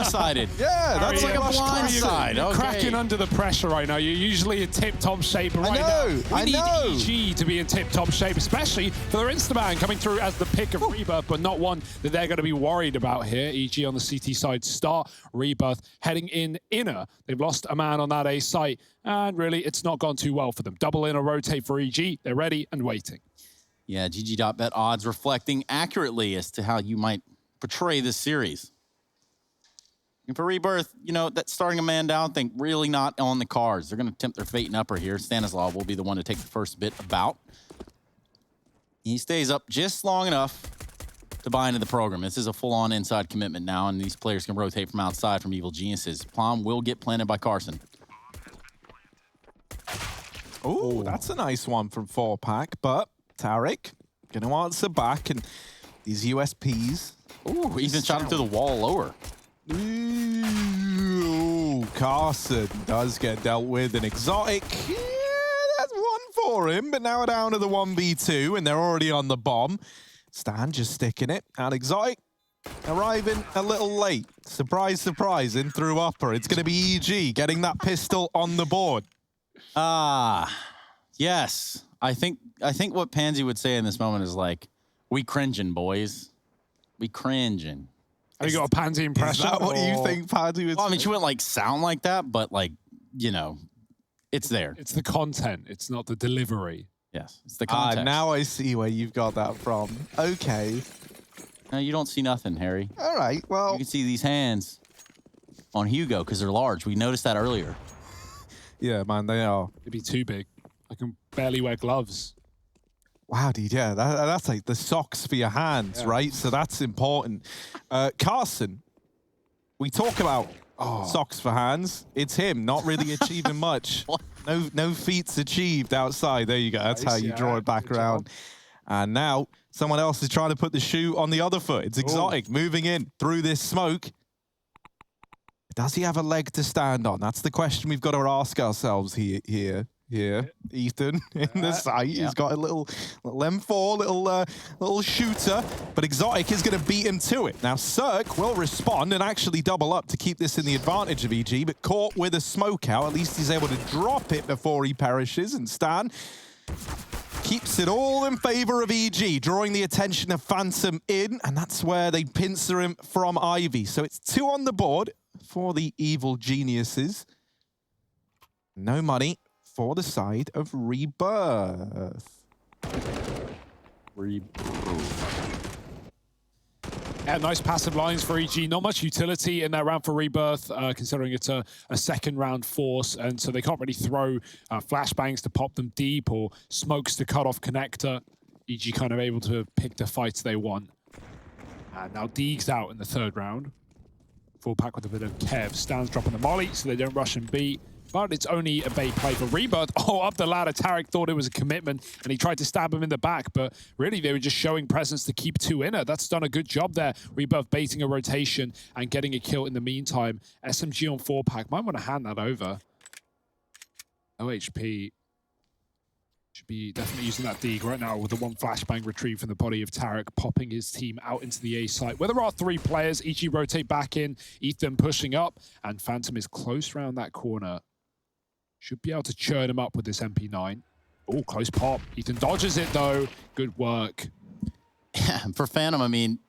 homicided. Yeah, that's like a blindside. You're Okay. cracking under the pressure right now. You're usually in tip-top shape, but right know, now we need EG to be in tip-top shape, especially for their Instaman coming through as the pick of Rebirth, but not one that they're going to be worried about here. EG on the CT side start, Rebirth heading in inner. They've lost a man on that A site, and really it's not gone too well for them. Double inner rotate for EG. They're ready and waiting. Yeah, GG.bet odds reflecting accurately as to how you might portray this series. And for Rebirth, you know, that starting a man down thing, really not on the cards. They're going to tempt their fate in upper here. Stanislav will be the one to take the first bit about. He stays up just long enough to buy into the program. This is a full-on inside commitment now, and these players can rotate from outside from Evil Geniuses. Plum will get planted by Carson. Oh, that's a nice one from 4-pack, but Tarek gonna answer back, and these USPs. Ooh, even shot him through the wall lower. Ooh, Carson does get dealt with. An exotic. Yeah, that's one for him, but now we're down to the 1v2, and they're already on the bomb. Stan just sticking it. And exotic arriving a little late. Surprise, surprise, in through upper. It's gonna be EG getting that pistol on the board. Yes. I think what Pansy would say in this moment is like, we cringing, boys. We cringing. Have you got a Pansy impression? Is that what you think Pansy would say? Well, I mean, she wouldn't like sound like that, but like, you know, it's there. It's the content. It's not the delivery. Yes, it's the context. Now I see where you've got that from. Okay. No, you don't see nothing, Harry. All right, well. You can see these hands on Hugo because they're large. We noticed that earlier. Yeah, man, they are. It'd be too big. I can barely wear gloves. Wow, dude, yeah, that's like the socks for your hands, right? So that's important. Carson, we talk about socks for hands. It's him, not really achieving much. No feats achieved outside. There you go. That's how you draw it back around. And now someone else is trying to put the shoe on the other foot. It's exotic, moving in through this smoke. Does he have a leg to stand on? That's the question we've got to ask ourselves here. Ethan in the site. He's got a little M4, little shooter, but exotic is going to beat him to it. Now Cirque will respond and actually double up to keep this in the advantage of EG, but caught with a smoke out. At least he's able to drop it before he perishes, and Stan keeps it all in favor of EG, drawing the attention of Phantom in, and that's where they pincer him from Ivy. So it's 2 on the board for the Evil Geniuses. No money for the side of Rebirth. Yeah, nice passive lines for EG. Not much utility in that round for Rebirth, considering it's a second round force, and so they can't really throw flashbangs to pop them deep or smokes to cut off connector. EG kind of able to pick the fights they want. And now Deeg's out in the third round. 4-pack with a bit of Kev. Stan's dropping the molly so they don't rush and beat. But it's only a bait play for Rebirth. Oh, up the ladder. Tarek thought it was a commitment, and he tried to stab him in the back, but really they were just showing presence to keep 2 inner. That's done a good job there. Rebirth baiting a rotation and getting a kill in the meantime. SMG on 4-pack. Might want to hand that over. OHP should be definitely using that Deeg right now with the 1 flashbang retrieved from the body of Tarek, popping his team out into the A site. Where there are 3 players, EG rotate back in, Ethan pushing up, and Phantom is close around that corner. Should be able to churn him up with this MP9. Oh, close pop. Ethan dodges it, though. Good work. For Phantom, I mean,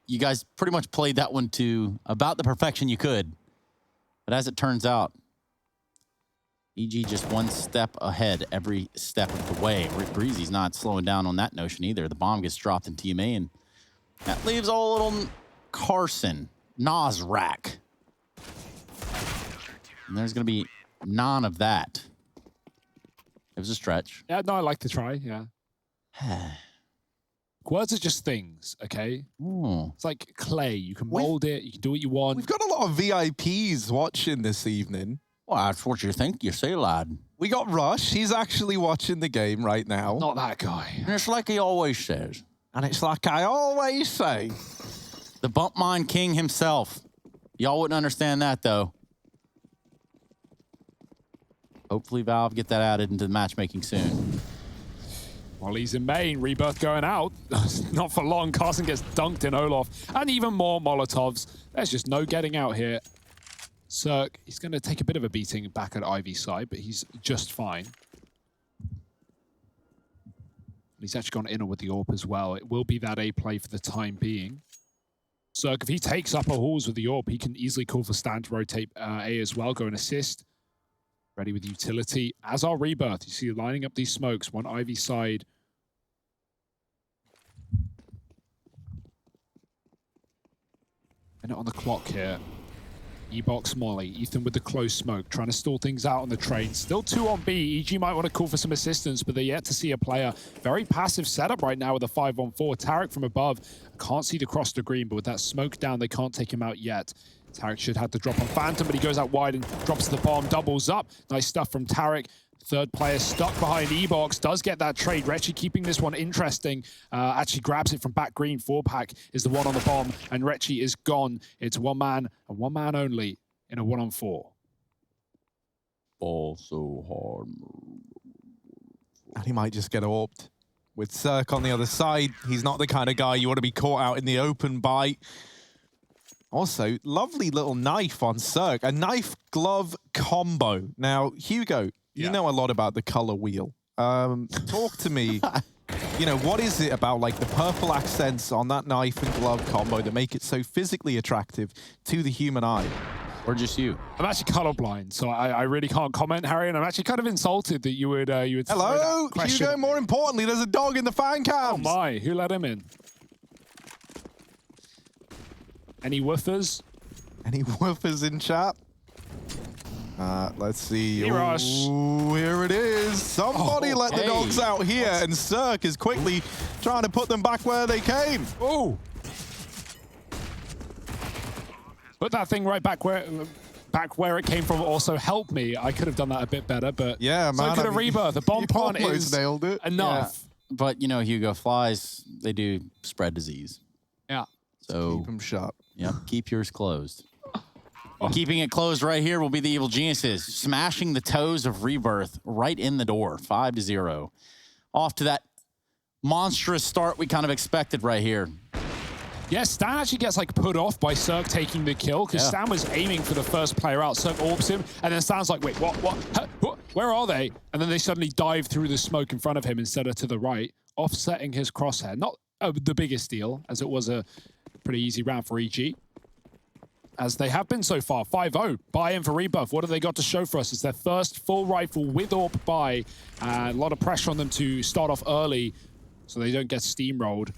you guys pretty much played that one to about the perfection you could. But as it turns out, EG just 1 step ahead every step of the way. Rick Breezy's not slowing down on that notion either. The bomb gets dropped in TMA, and that leaves old little Carson, Nasrak. And there's going to be none of that. It was a stretch. Yeah, no, I like to try, yeah. Words are just things, okay? Ooh. It's like clay. You can mold it. You can do what you want. We've got a lot of VIPs watching this evening. Well, that's what you think. You say, lad. We got Rush. He's actually watching the game right now. Not that guy. And it's like he always says. And it's like I always say. The bump mine king himself. Y'all wouldn't understand that, though. Hopefully Valve get that added into the matchmaking soon. Molly's in main, Rebirth going out. Not for long, Carson gets dunked in Olaf. And even more Molotovs. There's just no getting out here. Cirque, he's going to take a bit of a beating back at Ivy's side, but he's just fine. He's actually gone inner with the AWP as well. It will be that A play for the time being. Cirque, if he takes upper halls with the AWP, he can easily call for Stan to rotate A as well, go and assist. Ready with utility, as are Rebirth. You see lining up these smokes, one Ivy side. Minute on the clock here. E-box Molly, Ethan with the close smoke, trying to stall things out on the train. Still 2 on B. EG might want to call for some assistance, but they're yet to see a player. Very passive setup right now with a 5-on-4. Tarek from above. Can't see the cross to green, but with that smoke down, they can't take him out yet. Tarek should have to drop on Phantom, but he goes out wide and drops the bomb, doubles up. Nice stuff from Tarek. Third player stuck behind E-box, does get that trade. Retchy keeping this one interesting. Actually grabs it from back green. 4-pack is the one on the bomb, and Retchy is gone. It's one man and one man only in a 1-on-4. Ball so hard. And he might just get AWP'd. With Cirque on the other side, he's not the kind of guy you want to be caught out in the open by. Also, lovely little knife on Cirque. A knife-glove combo. Now, Hugo, you know a lot about the color wheel. Talk to me. You know, what is it about like the purple accents on that knife and glove combo that make it so physically attractive to the human eye? Or just you? I'm actually colorblind, so I really can't comment, Harry, and I'm actually kind of insulted that you would Hello, Hugo, more importantly, there's a dog in the fan cams. Oh my, who let him in? Any woofers? Any woofers in chat? Let's see. Rush. Ooh, here it is. Somebody let the dogs out here, and Cirque is quickly trying to put them back where they came. Oh. Put that thing right back where it came from. Also helped me. I could have done that a bit better, but yeah, man. So could a Rebirth. The bomb plant is nailed it. enough. Yeah. But you know, Hugo, flies, they do spread disease. Yeah. So keep them shut. Yep, keep yours closed. Well, keeping it closed right here will be the Evil Geniuses, smashing the toes of Rebirth right in the door, 5-0. Off to that monstrous start we kind of expected right here. Yeah, Stan actually gets like put off by Cirque taking the kill because Stan was aiming for the first player out. Cirque orbs him, and then Stan's like, wait, what? Where are they? And then they suddenly dive through the smoke in front of him instead of to the right, offsetting his crosshair. Not the biggest deal, as it was a pretty easy round for EG. As they have been so far, 5-0. Buy-in for Rebirth. What have they got to show for us? It's their first full rifle with AWP buy. A lot of pressure on them to start off early so they don't get steamrolled.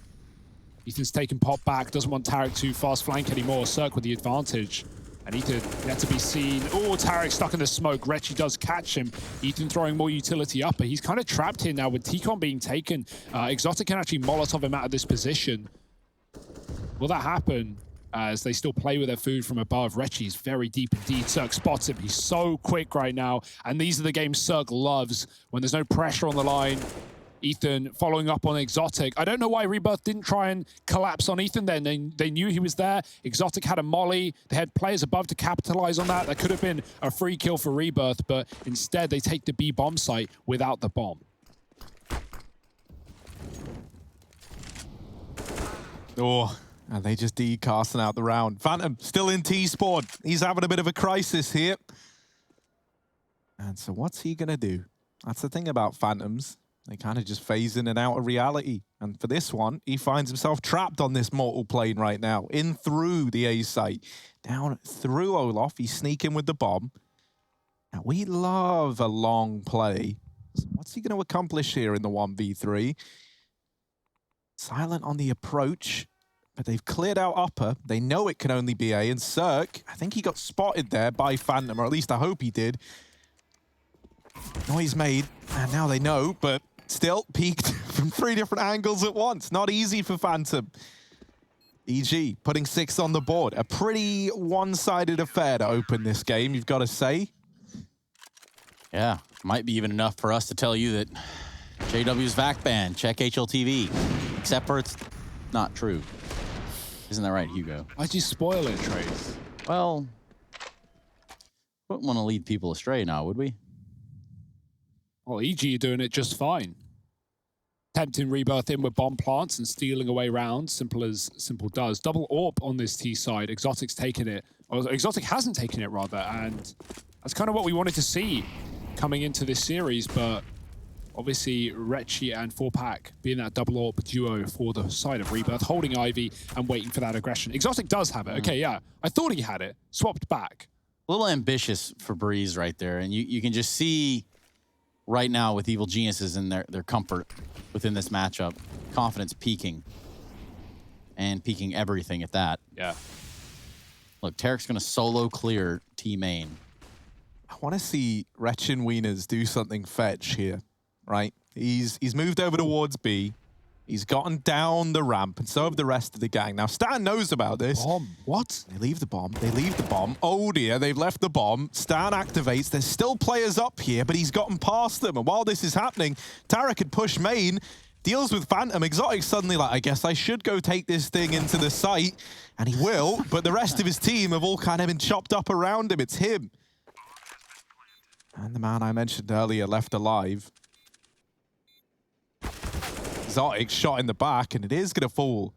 Ethan's taking pop back, doesn't want Tarek to fast flank anymore. Cirque with the advantage. And Ethan yet to be seen. Oh, Tarek stuck in the smoke. Retchy does catch him. Ethan throwing more utility up, but he's kind of trapped here now with T-Con being taken. Exotic can actually Molotov him out of this position. Will that happen? As they still play with their food from above. Retchy's very deep indeed. Cirque spots him. He's so quick right now. And these are the games Cirque loves when there's no pressure on the line. Ethan following up on Exotic. I don't know why Rebirth didn't try and collapse on Ethan then. They knew he was there. Exotic had a molly. They had players above to capitalize on that. That could have been a free kill for Rebirth, but instead they take the B bomb site without the bomb. Oh, and they just casting out the round. Phantom still in T-spawn. He's having a bit of a crisis here. And so what's he going to do? That's the thing about Phantoms. They kind of just phase in and out of reality. And for this one, he finds himself trapped on this mortal plane right now. In through the A site. Down through Olaf. He's sneaking with the bomb. Now, we love a long play. So what's he going to accomplish here in the 1v3? Silent on the approach. But they've cleared out upper. They know it can only be A. And Cirque, I think he got spotted there by Phantom. Or at least I hope he did. Noise made. And now they know. But still peeked from 3 different angles at once. Not easy for Phantom. EG putting 6 on the board. A pretty one-sided affair to open this game, you've got to say. Yeah, might be even enough for us to tell you that JW's VAC ban, check HLTV. Except for it's not true. Isn't that right, Hugo? Why'd you spoil it, Trace? Well, wouldn't want to lead people astray now, would we? Well, EG are doing it just fine. tempting Rebirth in with bomb plants and stealing away rounds. Simple as simple does. Double AWP on this T side. Exotic's taken it. Or Exotic hasn't taken it, rather. And that's kind of what we wanted to see coming into this series. But obviously, Retchi and 4Pack being that double AWP duo for the side of Rebirth, holding Ivy and waiting for that aggression. Exotic does have it. Okay, yeah. I thought he had it. Swapped back. A little ambitious for Breeze right there. And you can just see right now with Evil Geniuses and their comfort within this matchup, confidence peaking. And peaking everything at that. Yeah. Look, Tarek's going to solo clear T main. I want to see Wretchin Wieners do something fetch here, right? He's moved over towards B. He's gotten down the ramp, and so have the rest of the gang. Now, Stan knows about this. Bomb. What? They leave the bomb. They leave the bomb. Oh, dear. They've left the bomb. Stan activates. There's still players up here, but he's gotten past them. And while this is happening, Tarek had pushed main, deals with Phantom. Exotic suddenly like, I guess I should go take this thing into the site. And he will, but the rest of his team have all kind of been chopped up around him. It's him. And the man I mentioned earlier left alive. Exotic shot in the back, and it is going to fall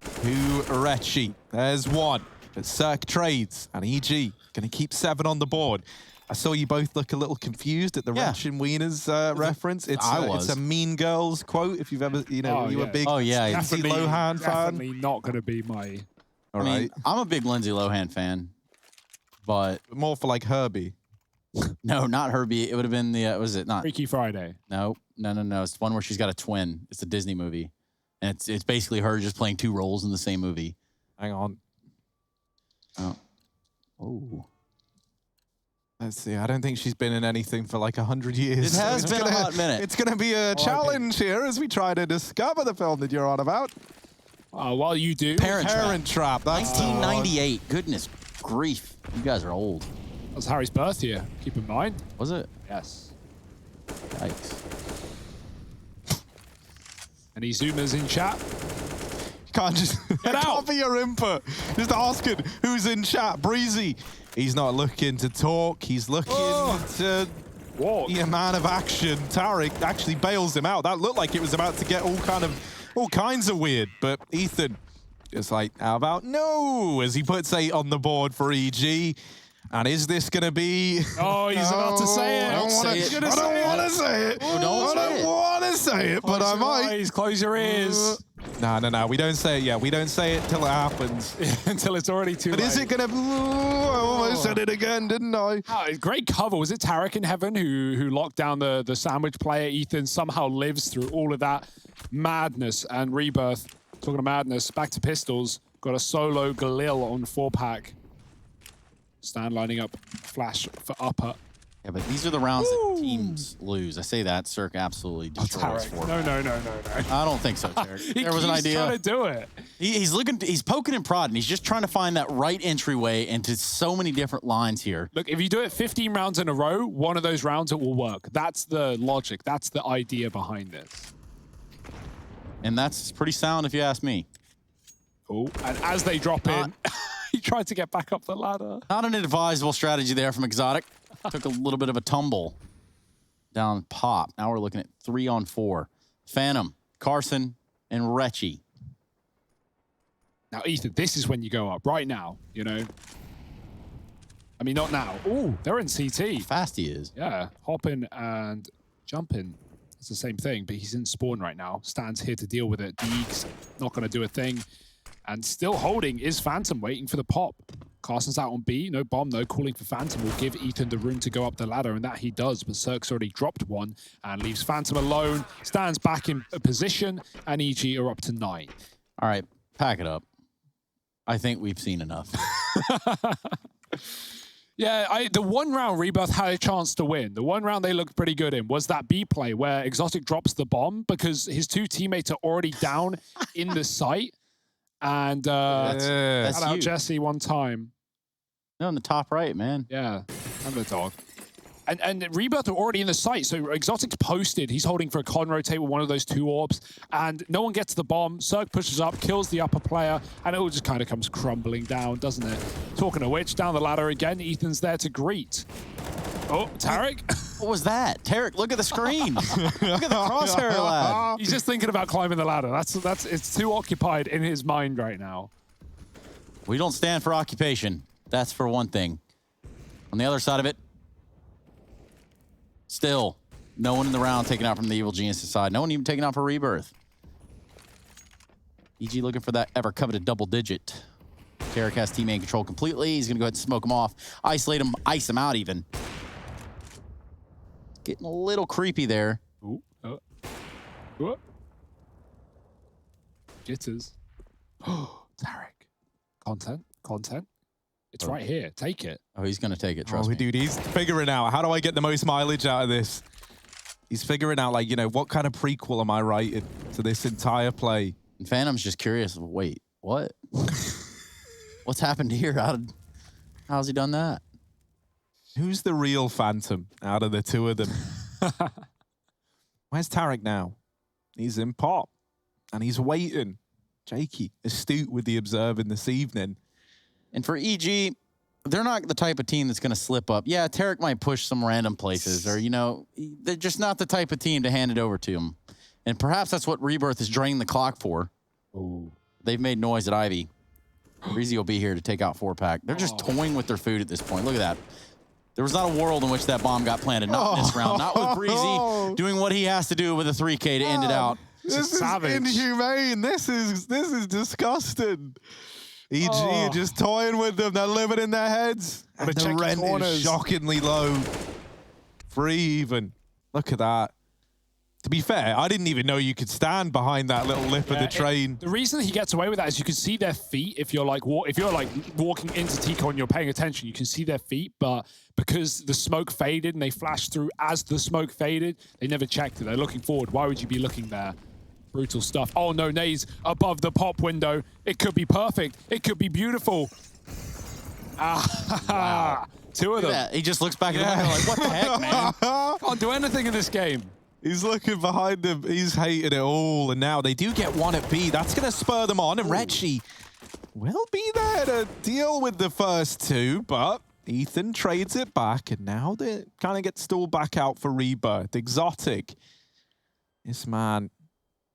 to Retchi. There's one. But Cirque trades, and EG going to keep 7 on the board. I saw you both look a little confused at the Wretchin Wieners reference. It's a Mean Girls quote, if you've ever, you know, you were a big Lindsay Lohan fan. Definitely not going to be my... I mean, I'm a big Lindsay Lohan fan, but... More for like Herbie. No, not Herbie. It would have been the, was it not? Freaky Friday. No. It's one where she's got a twin. It's a Disney movie. And it's basically her just playing 2 roles in the same movie. Hang on. Oh. Let's see. I don't think she's been in anything for like 100 years. It has been a hot minute. It's going to be a challenge here as we try to discover the film that you're on about. While you do. Parent Trap. That's 1998. Goodness grief. You guys are old. That was Harry's birth year. Keep in mind. Was it? Yes. Yikes. Any Zoomers in chat? You can't just Get out. can't be your input. Just asking who's in chat. Breezy. He's not looking to talk. He's looking to walk. Be a man of action. Tarek actually bails him out. That looked like it was about to get all kinds of weird. But Ethan just like, how about no? As he puts 8 on the board for EG. And is this going to be... Oh, he's about to say it. I don't want to say it. I don't want to say it, but I might. Close your ears. No. We don't say it yet. We don't say it till it happens. Until it's already too late. But is it going to... I almost said it again, didn't I? Oh, great cover. Was it Tarek in heaven who locked down the sandwich player? Ethan somehow lives through all of that madness and Rebirth. Talking of madness, back to pistols. Got a solo Galil on 4Pack. Stan lining up flash for upper. Yeah, but these are the rounds that teams lose. I say that, Cirque absolutely destroys 4Pack. No. I don't think so, Tarek. There was an idea. He's trying to do it. He's poking and prodding. He's just trying to find that right entryway into so many different lines here. Look, if you do it 15 rounds in a row, one of those rounds it will work. That's the logic. That's the idea behind this. And that's pretty sound if you ask me. Oh, and as they drop in, he tried to get back up the ladder. Not an advisable strategy there from Exotic. Took a little bit of a tumble down pop. Now we're looking at 3 on 4. Phantom, Carson, and Retchi. Now, Ethan, this is when you go up. Right now, you know. I mean, not now. Ooh, they're in CT. Fast he is. Yeah, hopping and jumping. It's the same thing, but he's in spawn right now. Stan's here to deal with it. Deeks not going to do a thing. And still holding is Phantom, waiting for the pop. Carson's out on B, no bomb though. Calling for Phantom will give Ethan the room to go up the ladder, and that he does. But Cirque's already dropped one and leaves Phantom alone. Stands back in a position, and EG are up to 9. All right, pack it up. I think we've seen enough. Yeah, the one round Rebirth had a chance to win. The one round they looked pretty good in was that B play where Exotic drops the bomb because his 2 teammates are already down in the site. And that's out you. Jesse one time. No, in the top right, man. Yeah, and the dog. And Rebirth are already in the site, so Exotic's posted. He's holding for a con rotate with one of those 2 orbs, and no one gets the bomb. Cirque pushes up, kills the upper player, and it all just kind of comes crumbling down, doesn't it? Talking of which, down the ladder again, Ethan's there to greet. Oh, Tarek? What was that? Tarek, look at the screen. Look at the crosshair lad. He's just thinking about climbing the ladder. It's too occupied in his mind right now. We don't stand for occupation. That's for one thing. On the other side of it, still, no one in the round taken out from the Evil Geniuses side. No one even taken out for Rebirth. EG looking for that ever-coveted double digit. Tarek has teammate in control completely. He's going to go ahead and smoke him off. Isolate him, ice him out even. Getting a little creepy there. Ooh. Jitters. Tarek. Content. It's right here. Take it. Oh, he's going to take it, trust me. Dude, he's figuring out, how do I get the most mileage out of this? He's figuring out, like, you know, what kind of prequel am I writing to this entire play? And Phantom's just curious, wait, what? What's happened here? How's he done that? Who's the real Phantom out of the two of them? Where's Tarek now? He's in pop, and he's waiting. Jakey, astute with the observing this evening. And for EG, they're not the type of team that's going to slip up. Yeah, Tarek might push some random places, or, you know, they're just not the type of team to hand it over to him. And perhaps that's what Rebirth is draining the clock for. Ooh. They've made noise at Ivy. Breezy will be here to take out 4-pack. They're just toying with their food at this point. Look at that. There was not a world in which that bomb got planted. Not in this round. Not with Breezy doing what he has to do with a 3K to end it out. This is inhumane. This is disgusting. EG just toying with them. They're living in their heads. And the rent is shockingly low. 3 even. Look at that. To be fair, I didn't even know you could stand behind that little lip of the train. The reason he gets away with that is you can see their feet. If you're like walking into Tico and you're paying attention, you can see their feet. But because the smoke faded and they flashed through as the smoke faded, they never checked it. They're looking forward. Why would you be looking there? Brutal stuff. Oh no, Nays above the pop window. It could be perfect. It could be beautiful. Wow. 2 of them. Yeah, he just looks back at the window like, what the heck, man? Can't do anything in this game. He's looking behind him. He's hating it all. And now they do get one at B. That's going to spur them on. And Retchie will be there to deal with the first 2. But Ethan trades it back. And now they kind of get stalled back out for Rebirth. Exotic. This man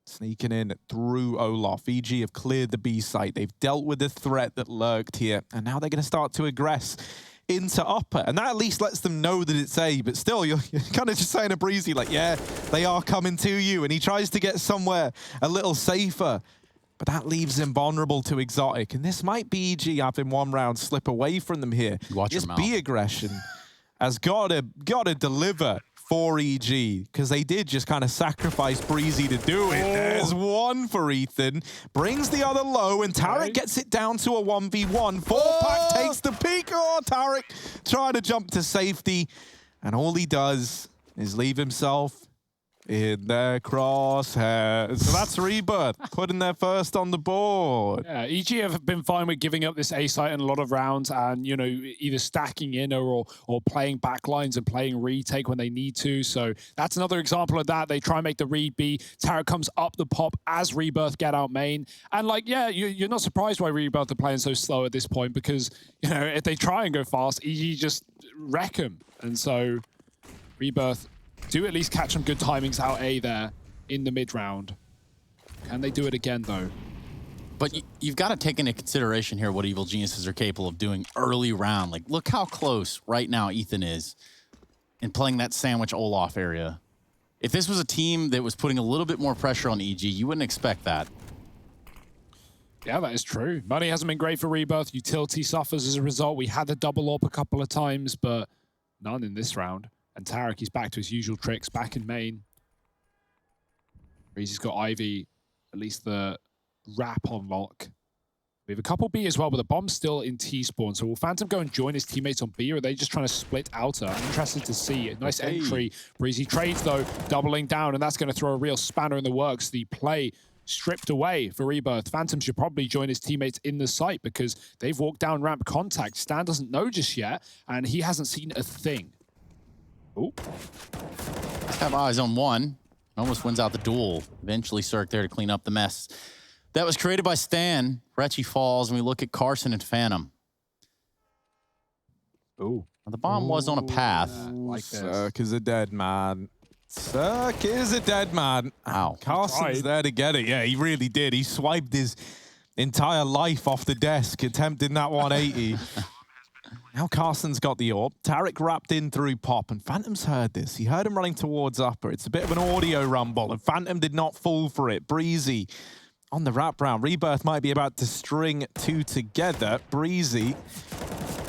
sneaking in through Olaf. EG have cleared the B site. They've dealt with the threat that lurked here. And now they're going to start to aggress into upper, and that at least lets them know that it's A, but still you're kind of just saying to Breezy like, yeah, they are coming to you, and he tries to get somewhere a little safer, but that leaves him vulnerable to Exotic, and this might be EG having one round slip away from them here. This B aggression has gotta deliver for EG, because they did just kind of sacrifice Breezy to do it. There's one for Ethan, brings the other low, and Tarek gets it down to a 1v1. 4-pack takes the peak. Oh, Tarek trying to jump to safety, and all he does is leave himself in their crosshairs. So that's Rebirth, putting their first on the board. Yeah, EG have been fine with giving up this A site in a lot of rounds and, you know, either stacking in or playing backlines and playing retake when they need to. So that's another example of that. They try and make the read B. Tarek comes up the pop as Rebirth get out main. And, like, yeah, you're not surprised why Rebirth are playing so slow at this point because, you know, if they try and go fast, EG just wreck them. And so Rebirth do at least catch some good timings out A there in the mid round. Can they do it again, though? But you've got to take into consideration here what Evil Geniuses are capable of doing early round. Like, look how close right now Ethan is in playing that sandwich Olaf area. If this was a team that was putting a little bit more pressure on EG, you wouldn't expect that. Yeah, that is true. Money hasn't been great for Rebirth. Utility suffers as a result. We had the double up a couple of times, but none in this round. And Tarek, he's back to his usual tricks, back in main. Breezy's got Ivy, at least the wrap on lock. We have a couple B as well, but the bomb's still in T-spawn. So will Phantom go and join his teammates on B, or are they just trying to split outer? I'm interested to see. A nice entry. Breezy trades, though, doubling down, and that's going to throw a real spanner in the works. The play stripped away for Rebirth. Phantom should probably join his teammates in the site because they've walked down ramp contact. Stan doesn't know just yet, and he hasn't seen a thing. Oh. Let's have eyes on one. Almost wins out the duel. Eventually Cirque there to clean up the mess. That was created by Stan. Retchie falls, and we look at Carson and Phantom. Ooh. The bomb was on a path. Like this. Cirque is a dead man. Cirque is a dead man. Ow. Carson's there to get it. Yeah, he really did. He swiped his entire life off the desk, attempting that 180. Now Carson's got the AWP. Tarek wrapped in through Pop, and Phantom's heard this. He heard him running towards Upper. It's a bit of an audio rumble, and Phantom did not fall for it. Breezy on the wrap round. Rebirth might be about to string two together. Breezy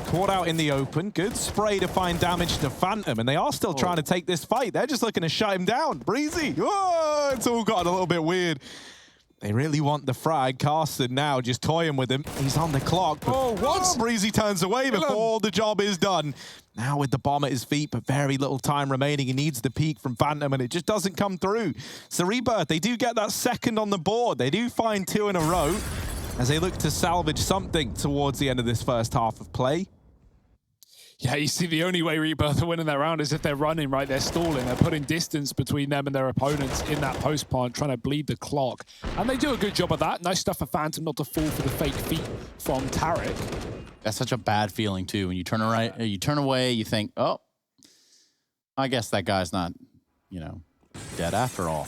caught out in the open. Good spray to find damage to Phantom, and they are still trying to take this fight. They're just looking to shut him down. Breezy, whoa, it's all gotten a little bit weird. They really want the frag. Carson now just toying with him. He's on the clock. But Breezy turns away before the job is done. Now with the bomb at his feet, but very little time remaining. He needs the peak from Phantom, and it just doesn't come through. So Rebirth, they do get that second on the board. They do find two in a row as they look to salvage something towards the end of this first half of play. Yeah, you see, the only way Rebirth are winning that round is if they're running, right? They're stalling. They're putting distance between them and their opponents in that post plant, trying to bleed the clock. And they do a good job of that. Nice stuff for Phantom not to fall for the fake feet from Tarek. That's such a bad feeling, too. When you turn you turn away, you think, oh, I guess that guy's not, you know, dead after all.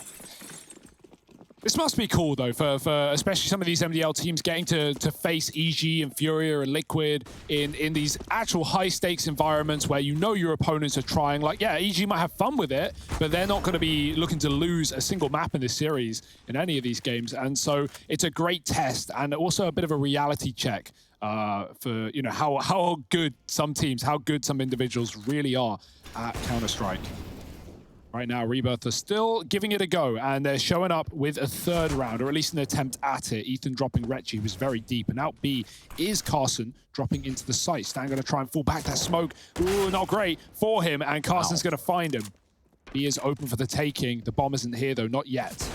This must be cool, though, for especially some of these MDL teams getting to face EG and Furia and Liquid in these actual high-stakes environments where you know your opponents are trying. Like, yeah, EG might have fun with it, but they're not going to be looking to lose a single map in this series in any of these games. And so it's a great test and also a bit of a reality check for, you know, how good some teams, how good some individuals really are at Counter-Strike. Right now, Rebirth are still giving it a go, and they're showing up with a third round, or at least an attempt at it. Ethan dropping Retchi, who's very deep, and out B is Carson dropping into the site. Stan going to try and fall back. That smoke, ooh, not great for him, and Carson's going to find him. B is open for the taking. The bomb isn't here, though, not yet.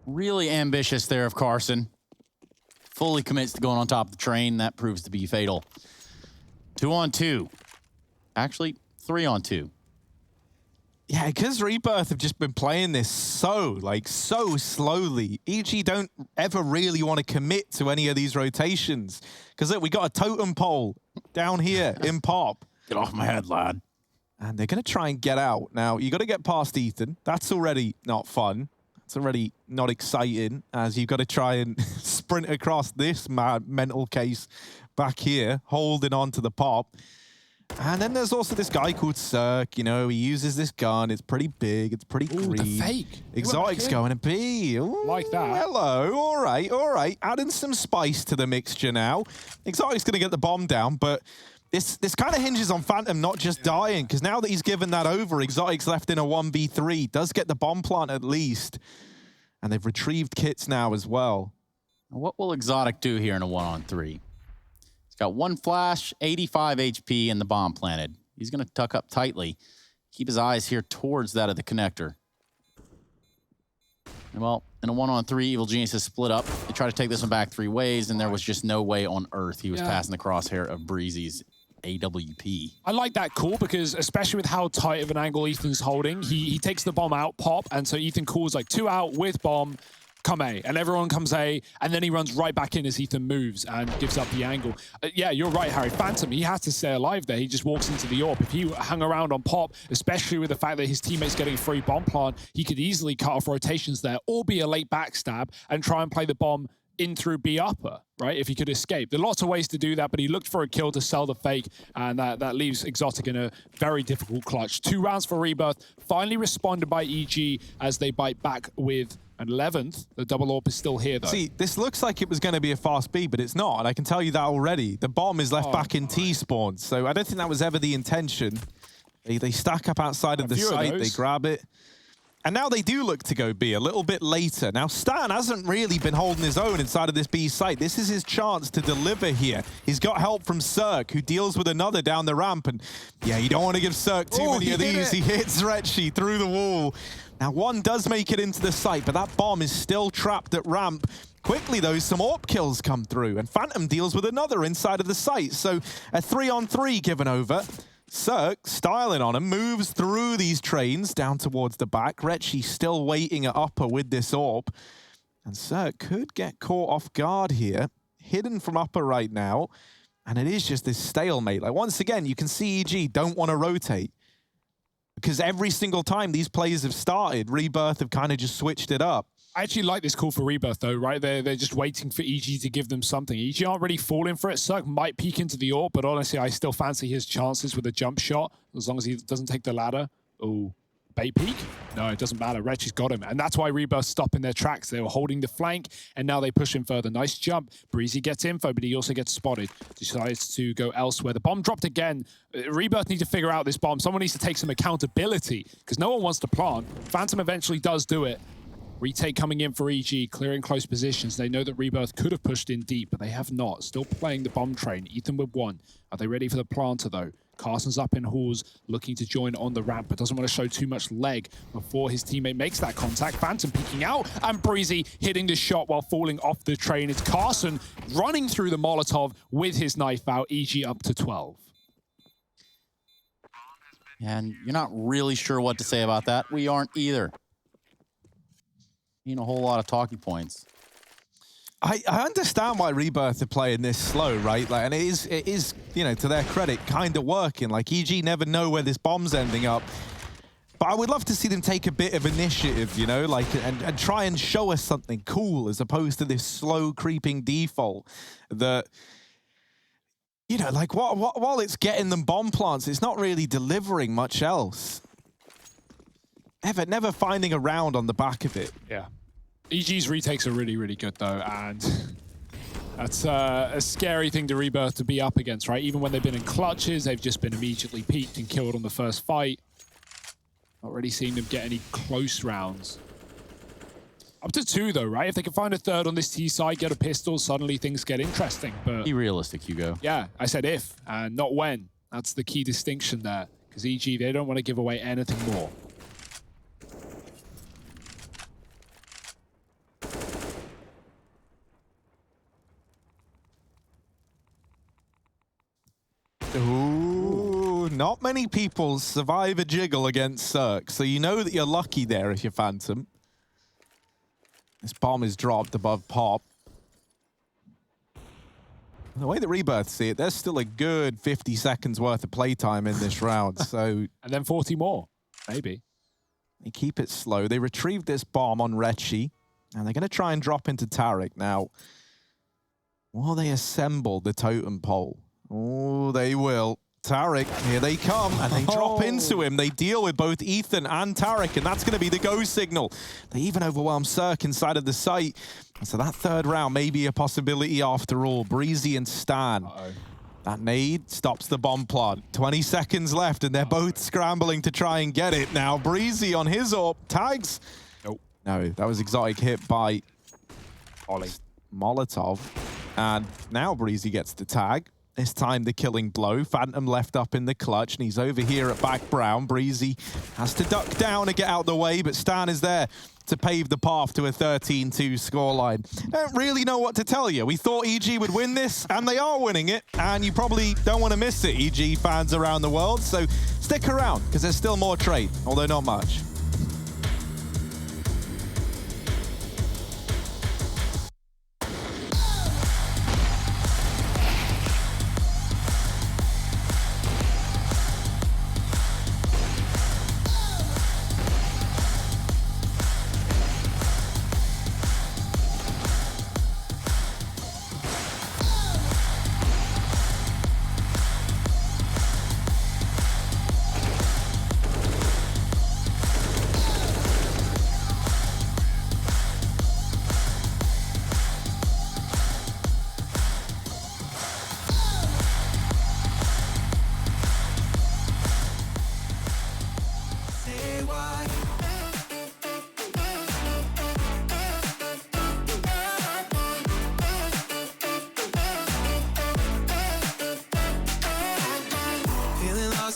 Really ambitious there of Carson. Fully commits to going on top of the train. That proves to be fatal. 2-on-2. Actually, 3-on-2. Yeah, because Rebirth have just been playing this so slowly. EG don't ever really want to commit to any of these rotations. Because look, we got a totem pole down here in Pop. Get off my head, lad. And they're going to try and get out. Now, you got to get past Ethan. That's already not fun. It's already not exciting, as you've got to try and sprint across this mental case back here, holding on to the Pop. And then there's also this guy called Cirque. You know, he uses this gun. It's pretty big. It's pretty green. The fake. Exotic's going to be. Ooh, like that. Hello. All right. All right. Adding some spice to the mixture now. Exotic's going to get the bomb down, but this kind of hinges on Phantom not just dying, because now that he's given that over, Exotic's left in a 1v3. Does get the bomb plant at least. And they've retrieved kits now as well. What will Exotic do here in a 1-on-3? He's got one flash, 85 HP, and the bomb planted. He's going to tuck up tightly. Keep his eyes here towards that of the connector. And well, in a 1-on-3, Evil Genius has split up. They try to take this one back 3 ways, and there was just no way on earth he was passing the crosshair of Breezy's AWP. I like that call because, especially with how tight of an angle Ethan's holding, he takes the bomb out, Pop, and so Ethan calls like 2 out with bomb, come A, and everyone comes A, and then he runs right back in as Ethan moves and gives up the angle. Yeah, you're right, Harry. Phantom, he has to stay alive there. He just walks into the AWP. If he hung around on Pop, especially with the fact that his teammate's getting a free bomb plant, he could easily cut off rotations there or be a late backstab and try and play the bomb in through B upper, right, if he could escape. There are lots of ways to do that, but he looked for a kill to sell the fake, and that leaves Exotic in a very difficult clutch. 2 rounds for Rebirth, finally responded by EG as they bite back with an 11th. The double AWP is still here, though. See, this looks like it was going to be a fast B, but it's not, and I can tell you that already. The bomb is left back in T-spawn, so I don't think that was ever the intention. They stack up outside of the site, they grab it. And now they do look to go B a little bit later. Now, Stan hasn't really been holding his own inside of this B site. This is his chance to deliver here. He's got help from Cirque, who deals with another down the ramp. And yeah, you don't want to give Cirque too many of these. He hits Retchi through the wall. Now, one does make it into the site, but that bomb is still trapped at ramp. Quickly, though, some AWP kills come through, and Phantom deals with another inside of the site. So a 3-on-3 given over. Cirque, styling on him, moves through these trains down towards the back. Retchi still waiting at upper with this AWP. And Cirque could get caught off guard here. Hidden from upper right now. And it is just this stalemate. Like, once again, you can see EG don't want to rotate. Because every single time these players have started, Rebirth have kind of just switched it up. I actually like this call for Rebirth, though, right? They're just waiting for EG to give them something. EG aren't really falling for it. Cirque might peek into the AWP, but honestly, I still fancy his chances with a jump shot, as long as he doesn't take the ladder. Oh, bait peek? No, it doesn't matter. Wretch has got him. And that's why Rebirth stopped in their tracks. They were holding the flank, and now they push him further. Nice jump. Breezy gets info, but he also gets spotted. Decides to go elsewhere. The bomb dropped again. Rebirth need to figure out this bomb. Someone needs to take some accountability, because no one wants to plant. Phantom eventually does do it. Retake coming in for EG, clearing close positions. They know that Rebirth could have pushed in deep, but they have not. Still playing the bomb train. Ethan with one. Are they ready for the planter, though? Carson's up in halls, looking to join on the ramp, but doesn't want to show too much leg before his teammate makes that contact. Phantom peeking out, and Breezy hitting the shot while falling off the train. It's Carson running through the Molotov with his knife out. EG up to 12. And you're not really sure what to say about that. We aren't either. Ain't a whole lot of talking points. I understand why Rebirth are playing this slow, right? Like, and it is, you know, to their credit, kind of working. Like, EG never know where this bomb's ending up. But I would love to see them take a bit of initiative, you know, like, and try and show us something cool as opposed to this slow creeping default that, you know, like, while it's getting them bomb plants, it's not really delivering much else. Never finding a round on the back of it. Yeah. EG's retakes are really, really good, though, and that's a scary thing to Rebirth to be up against, right? Even when they've been in clutches, they've just been immediately peaked and killed on the first fight. Not really seeing them get any close rounds. Up to 2, though, right? If they can find a third on this T side, get a pistol, suddenly things get interesting. But Be realistic, Hugo. yeah, I said if, and not when. That's the key distinction there. Because EG, they don't want to give away anything more. Ooh, not many people survive a jiggle against Cirque, so you know that you're lucky there if you're Phantom. This bomb is dropped above Pop. The way the Rebirth see it, there's still a good 50 seconds worth of playtime in this round, so... And then 40 more, maybe. They keep it slow. They retrieve this bomb on Retchi, and they're going to try and drop into Tarek now. Will they assemble the totem pole? Oh, they will. Tarek, here they come, and they drop into him. They deal with both Ethan and Tarek, and that's going to be the go signal. They even overwhelm Cirque inside of the site. And so that third round may be a possibility after all. Breezy and Stan. That nade stops the bomb plant. 20 seconds left, and they're both scrambling to try and get it. Now, Breezy on his AWP tags. Nope. No, that was exotic hit by Ollie. Molotov. And now Breezy gets the tag. This time the killing blow. Phantom left up in the clutch, and he's over here at back brown. Breezy has to duck down and get out the way, but Stan is there to pave the path to a 13-2 scoreline. Don't really know what to tell you. We thought EG would win this, and they are winning it, and you probably don't want to miss it, EG fans around the world, so stick around, because there's still more trade, although not much.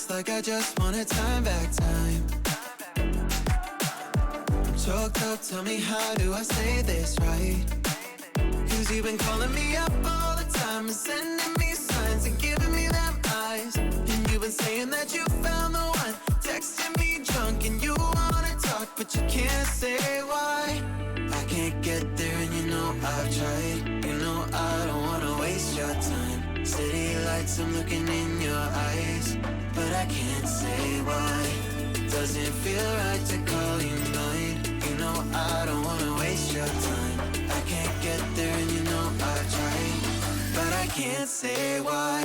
Like I just wanna time back time. I'm choked up, tell me how do I say this right? Cause you've been calling me up all the time and sending me signs and giving me them eyes. And you've been saying that you found the one, texting me drunk and you wanna talk but you can't say why. I can't get there and you know I've tried. You know I don't wanna waste your time. City lights, I'm looking in your eyes, but I can't say why. Doesn't feel right to call you mine. You know I don't wanna waste your time. I can't get there and you know I've tried, but I can't say why.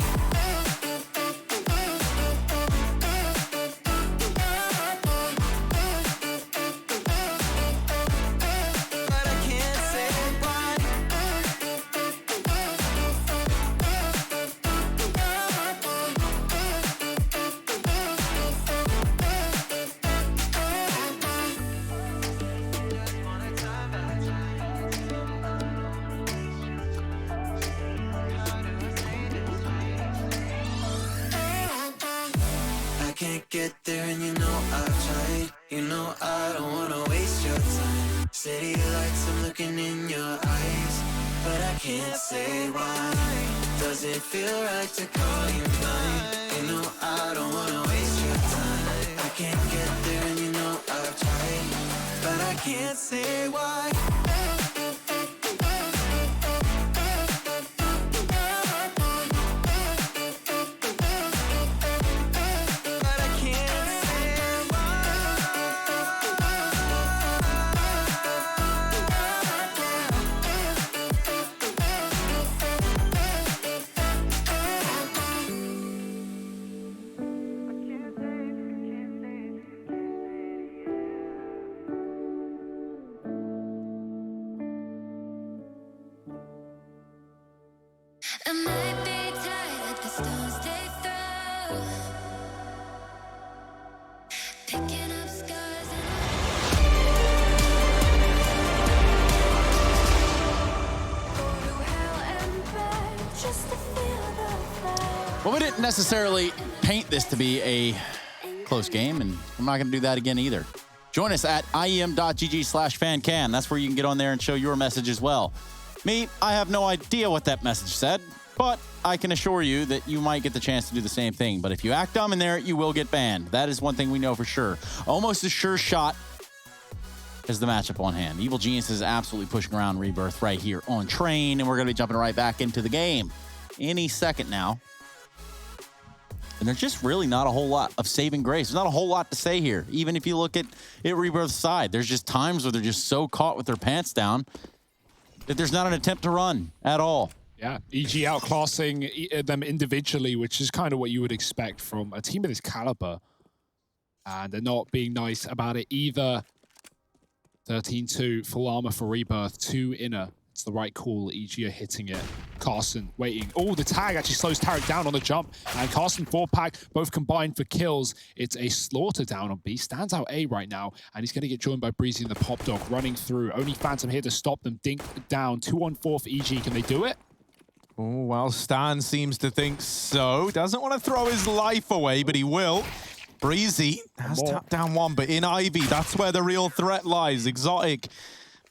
Can't get there and you know I've tried. You know I don't wanna waste your time. City lights, I'm looking in your eyes, but I can't say why. Doesn't feel right to call you mine. You know I don't wanna waste your time. I can't get there and you know I've tried, but I can't say why. I might be tired of the stones they throw, picking up scars and go to hell and back just to feel the fire. Well, we didn't necessarily paint this to be a close game, and I'm not going to do that again either. Join us at iem.gg/fancan. That's where you can get on there and show your message as well. Me, I have no idea what that message said, but I can assure you that you might get the chance to do the same thing. But if you act dumb in there, you will get banned. That is one thing we know for sure. Almost a sure shot is the matchup on hand. Evil Genius is absolutely pushing around Rebirth right here on Train, and we're going to be jumping right back into the game any second now. And there's just really not a whole lot of saving grace. There's not a whole lot to say here. Even if you look at Rebirth's side, there's just times where they're just so caught with their pants down that there's not an attempt to run at all. Yeah, EG outclassing them individually, which is kind of what you would expect from a team of this caliber. And they're not being nice about it either. 13-2, full armor for Rebirth, 2 inner. It's the right call. EG are hitting it. Carson waiting. Oh, the tag actually slows Tarek down on the jump. And Carson 4-pack, both combined for kills. It's a slaughter down on B. Stands out A right now. And he's going to get joined by Breezy and the Pop Dog running through. Only Phantom here to stop them. Dink down. 2-on-4 for EG. Can they do it? Oh, well, Stan seems to think so. Doesn't want to throw his life away, but he will. Breezy has tapped down one, but in Ivy, that's where the real threat lies. Exotic.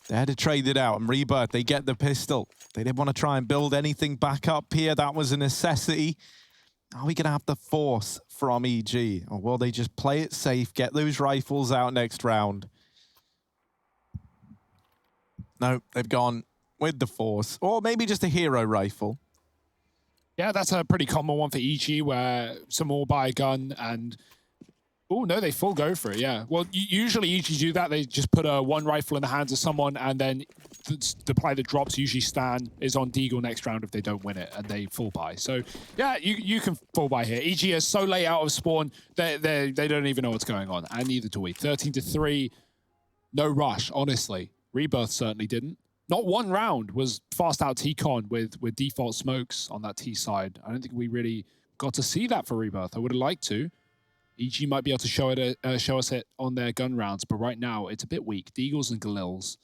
They had to trade it out, and Rebirth, they get the pistol. They didn't want to try and build anything back up here. That was a necessity. Are we going to have the force from EG? Or will they just play it safe, get those rifles out next round? No, they've gone with the force. Or maybe just a hero rifle. Yeah, that's a pretty common one for EG, where someone will buy a gun and... Oh, no, they full go for it, yeah. Well, usually EG do that. They just put one rifle in the hands of someone, and then the player that drops, usually Stan, is on Deagle next round if they don't win it, and they full buy. So, yeah, you can full buy here. EG is so late out of spawn, they don't even know what's going on, and neither do we. 13-3, no rush, honestly. Rebirth certainly didn't. Not one round was fast out T-Con with default smokes on that T side. I don't think we really got to see that for Rebirth. I would have liked to. EG might be able to show us it on their gun rounds, but right now it's a bit weak. Deagles and Galils.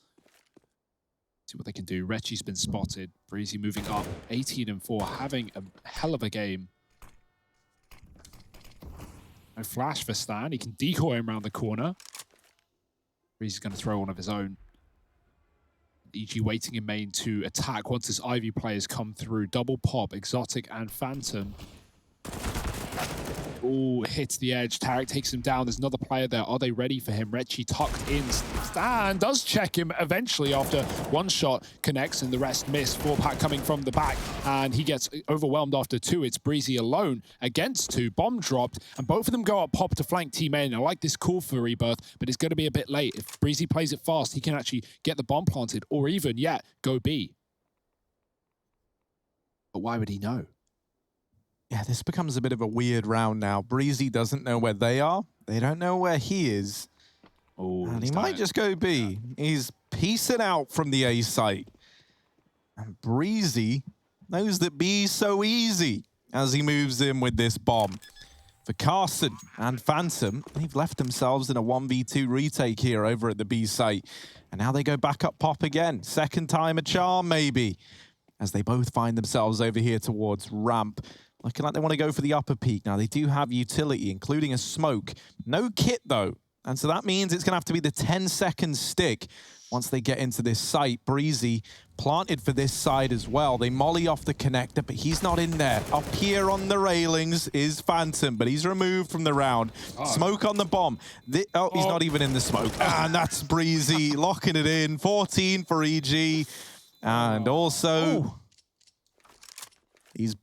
See what they can do. Rechi's been spotted. Breezy moving up. 18-4, having a hell of a game. No flash for Stan. He can decoy him around the corner. Breezy's going to throw one of his own. EG waiting in main to attack once his Ivy players come through. Double pop, Exotic and Phantom. Ooh, hits the edge. Tarek takes him down. There's another player there. Are they ready for him? Retchi tucked in. Stan does check him eventually after one shot connects and the rest miss. 4-pack coming from the back, and he gets overwhelmed after 2. It's Breezy alone against 2. Bomb dropped, and both of them go up pop to flank team A. I like this call for Rebirth, but it's going to be a bit late. If Breezy plays it fast, he can actually get the bomb planted, or even, yeah, go B. But why would he know? Yeah, this becomes a bit of a weird round now. Breezy doesn't know where they are. They don't know where he is. Oh, And he might just go B. He's piecing out from the A site. And Breezy knows that B is so easy as he moves in with this bomb. For Carson and Phantom, they've left themselves in a 1v2 retake here over at the B site. And now they go back up pop again. Second time a charm, maybe. As they both find themselves over here towards ramp. Looking like they want to go for the upper peak. Now, they do have utility, including a smoke. No kit, though. And so that means it's going to have to be the 10-second stick once they get into this site. Breezy planted for this side as well. They molly off the connector, but he's not in there. Up here on the railings is Phantom, but he's removed from the round. Smoke on the bomb. He's not even in the smoke. And that's Breezy locking it in. 14 for EG. And also, he's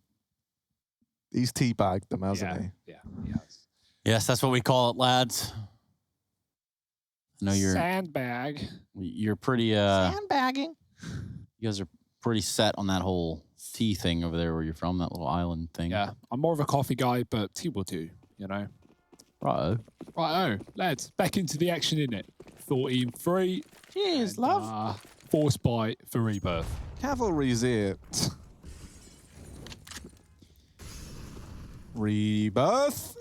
teabagged them, hasn't he? Yeah, he has. Yes, that's what we call it, lads. I know Sandbag. you're pretty Sandbagging. you guys are pretty set on that whole tea thing over there where you're from, that little island thing. Yeah, I'm more of a coffee guy, but tea will do, you know. Right. Right, lads, back into the action, innit? 14-3. Cheers, love. Force buy for Rebirth. Cavalry's here. Rebirth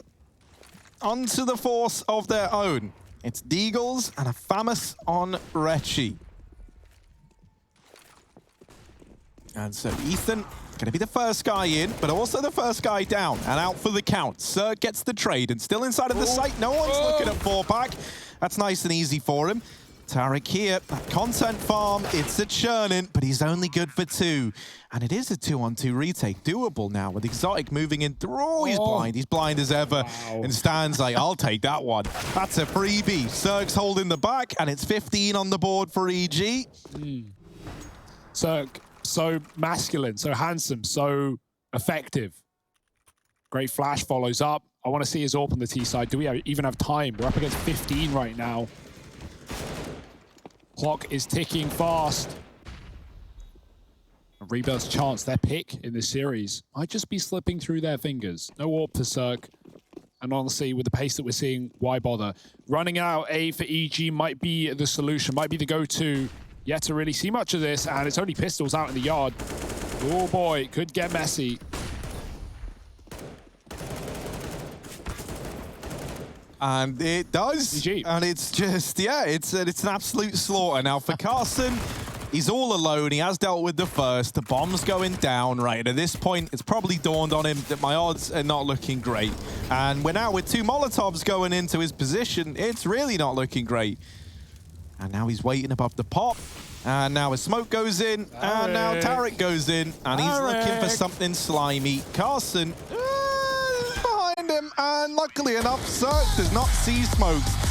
onto the force of their own. It's Deagles and a Famus on Retchi. And so Ethan going to be the first guy in, but also the first guy down and out for the count. Sir gets the trade and still inside of the site. No one's looking at 4-pack. That's nice and easy for him. Tarek here, that content farm, it's a churning, but he's only good for 2. And it is a 2-on-2 retake, doable now with Exotic moving in through. Oh, he's blind as ever. Wow. And Stan's like, I'll take that one. That's a freebie. Cirque's holding the back, and it's 15 on the board for EG. Cirque, so masculine, so handsome, so effective. Great flash follows up. I want to see his AWP on the T side. Do we even have time? We're up against 15 right now. Clock is ticking fast. Rebirth's chance, their pick in this series, might just be slipping through their fingers. No AWP for Cirque. And honestly, with the pace that we're seeing, why bother? Running out A for EG might be the solution, might be the go-to. Yet to really see much of this, and it's only pistols out in the yard. Oh boy, it could get messy. And it does. GG. And it's just, yeah, it's an absolute slaughter. Now for Carson, he's all alone. He has dealt with the first. The bomb's going down, right? At this point, it's probably dawned on him that my odds are not looking great. And we're now with 2 Molotovs going into his position. It's really not looking great. And now he's waiting above the pop. And now a smoke goes in. And now Tarek goes in. And he's looking for something slimy. Carson behind him. And luckily enough, Cirque does not see smokes.